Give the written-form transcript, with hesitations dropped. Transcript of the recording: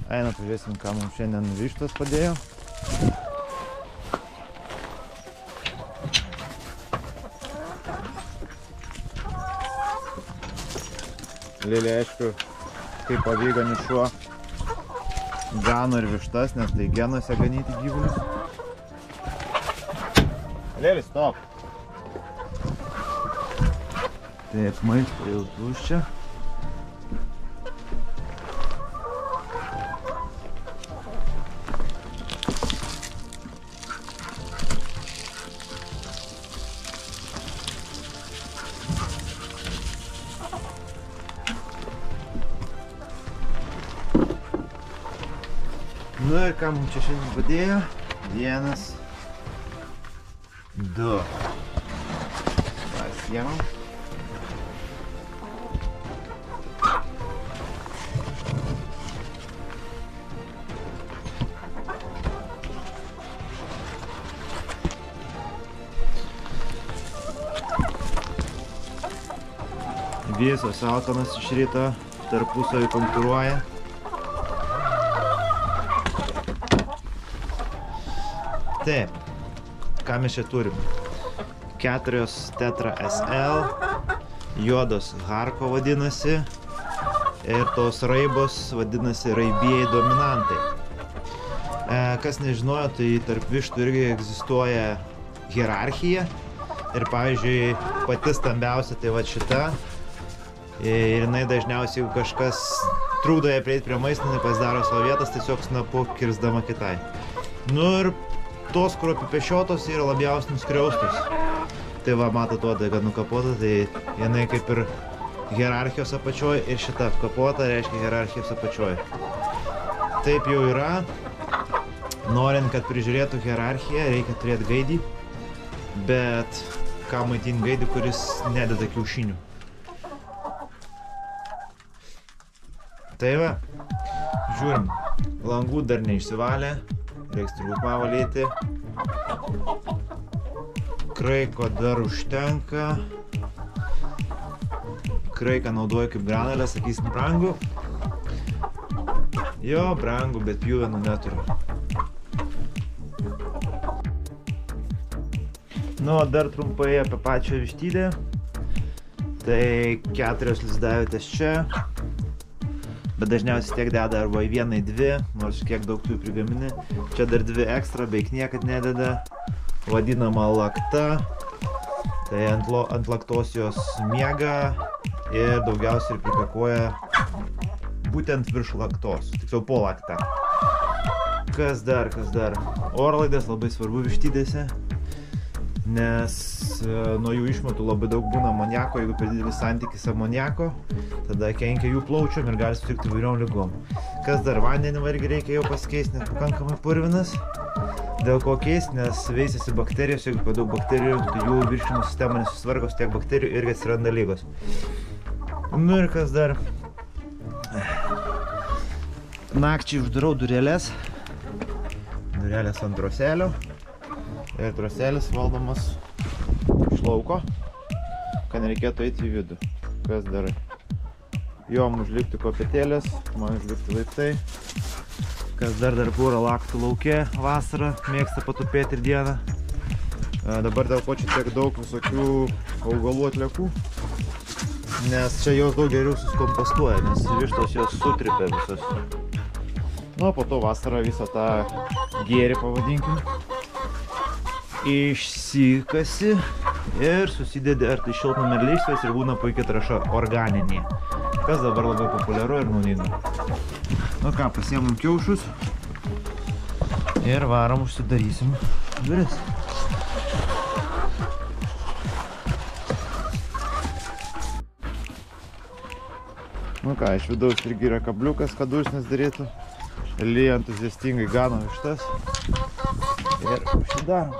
Eina, pažiūrėsim, ką mums šiandien vištos padėjo. Lėlė, aišku, kaip avyganis šuo gano ir vištas, nes tai genuose ganyti gyvulius. Lėlė, stop! Taip, maisto jau tuščia. Nu ir ką mums čia šiandien padėjo? 1, 2. Pasiemam. Visos alkanos iš ryto tarpusavį konkuruoja. Taip, ką mes čia turim? 4 Tetra SL, juodos Harko vadinasi ir tos raibos vadinasi raibieji dominantai. Kas nežinojo, tai tarp vištų irgi egzistuoja hierarchija ir pavyzdžiui pati stambiausia tai va šita ir jinai dažniausiai, jeigu kažkas trukdo ją prieiti prie maisto, jinai pasidaro savo vietas, tiesiog snapu kirsdama kitai. Nu ir tos, kur apipešiotos, yra labiausiai nuskriaustos. Tai va, matot, uodega nukapota, tai jinai kaip ir hierarchijos apačioj ir šita apkapota reiškia hierarchijos apačioj. Taip jau yra. Norint, kad prižiūrėtų hierarchiją, reikia turėti gaidį, bet ką maitinti gaidį, kuris nededa kiaušinių. Tai va, žiūrim, langų dar neišsivalė. Reiks turbūt pavalyti. Kraiko dar užtenka. Kraiką naudoju kaip granulę, sakysim, brangų. Jo, brangų, bet pjuvenų neturiu. Nu, dar trumpai apie pačią vištydę. Tai 4 lizdavietės čia. Bet dažniausiai tiek deda arba į 1, į 2, nors kiek daug tų prigamini. Čia dar 2 ekstra, beveik niekad nededa. Vadinama lakta. Tai ant laktos jos miega ir daugiausiai ir prikakoja būtent virš laktos, tiksliau po laktą. Kas dar? Orlaidės labai svarbu vištydėse, nes nuo jų išmetų labai daug būna amoniako. Jeigu per didelis santykis amoniako, tada kenkia jų plaučiom ir gali sutrikti įvairiom ligom. Kas dar? Vandenį irgi reikia jau pasikeisti, nes pakankamai purvinas. Dėl ko keisti? Nes veisiasi bakterijos, jeigu per daug bakterijų, tai jų virškinimo sistema nesusitvarkos, tiek bakterijų irgi atsiranda ligos. Nu ir kas dar? Nakčiai uždarau durelės. Durelės ant troselio. Ir troselis valdomas iš lauko, kad nereikėtų eiti į vidų. Kas dar? Jom užlipti kopėtėlės, man užlipti laiptai. Kas dar pūra laktų lauke vasarą, mėgsta patupėti ir dieną. Dabar dėl ko čia tiek daug visokių augalų atliekų, nes čia jos daug geriau suskompostuoja, nes vištos jos sutripia visos. Nu, po to vasarą visą tą gėrį, pavadinkim, išsikasi ir susidedi ar tai šiltnamio lysvės ir būna puikiai trąša organinė, kas dabar labai populiaru ir naudinga. Nu ką, pasiemam kiaušus ir varom, užsidarysim duris. Nu ką, iš vidaus irgi yra kabliukas, kad dusnis darytų. Lyja entuziastingai gano vištas ir užsidarom.